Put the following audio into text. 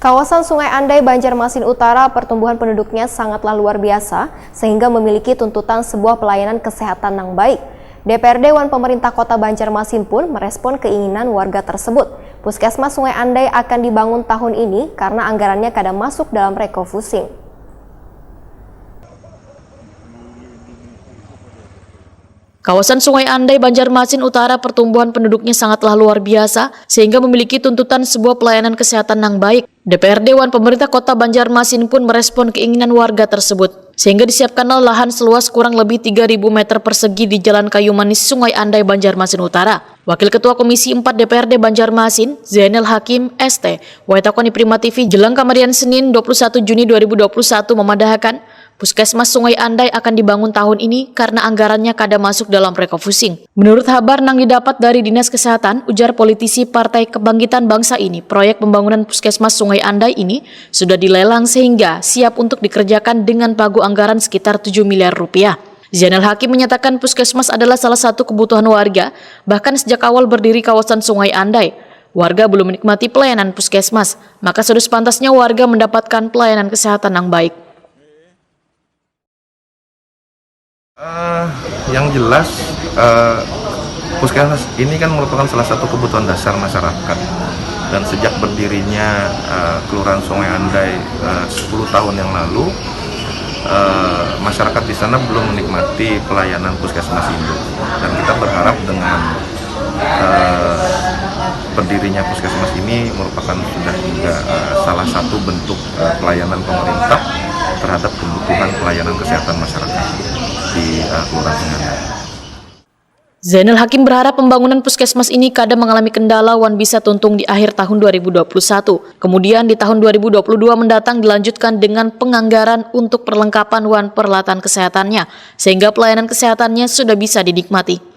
Kawasan Sungai Andai, Banjarmasin Utara, pertumbuhan penduduknya sangatlah luar biasa sehingga memiliki tuntutan sebuah pelayanan kesehatan yang baik. DPRD Dewan Pemerintah Kota Banjarmasin pun merespon keinginan warga tersebut. Puskesmas Sungai Andai akan dibangun tahun ini karena anggarannya kadang masuk dalam refocusing. Kawasan Sungai Andai, Banjarmasin Utara, pertumbuhan penduduknya sangatlah luar biasa sehingga memiliki tuntutan sebuah pelayanan kesehatan yang baik. DPRD Dewan Pemerintah Kota Banjarmasin pun merespon keinginan warga tersebut, sehingga disiapkanlah lahan seluas kurang lebih 3.000 meter persegi di Jalan Kayu Manis, Sungai Andai, Banjarmasin Utara. Wakil Ketua Komisi 4 DPRD Banjarmasin, Zainal Hakim, ST, Waitakoni Prima TV, Jelang Kamarian Senin 21 Juni 2021 memadahkan Puskesmas Sungai Andai akan dibangun tahun ini karena anggarannya kada masuk dalam refocusing. Menurut kabar yang didapat dari Dinas Kesehatan, ujar politisi Partai Kebangkitan Bangsa ini, proyek pembangunan Puskesmas Sungai Andai ini sudah dilelang sehingga siap untuk dikerjakan dengan pagu anggaran sekitar 7 miliar rupiah. Zainal Hakim menyatakan Puskesmas adalah salah satu kebutuhan warga, bahkan sejak awal berdiri kawasan Sungai Andai. Warga belum menikmati pelayanan Puskesmas, maka sudah sepantasnya warga mendapatkan pelayanan kesehatan yang baik. Yang jelas, Puskesmas ini kan merupakan salah satu kebutuhan dasar masyarakat, dan sejak berdirinya Kelurahan Sungai Andai 10 tahun yang lalu, masyarakat di sana belum menikmati pelayanan Puskesmas ini, dan kita berharap dengan berdirinya Puskesmas ini merupakan sudah juga salah satu bentuk pelayanan pemerintah terhadap kebutuhan pelayanan kesehatan masyarakat di Kelurahan Sungai Andai. Zainal Hakim berharap pembangunan Puskesmas ini kadang mengalami kendala wan bisa tuntung di akhir tahun 2021. Kemudian di tahun 2022 mendatang dilanjutkan dengan penganggaran untuk perlengkapan wan peralatan kesehatannya, sehingga pelayanan kesehatannya sudah bisa dinikmati.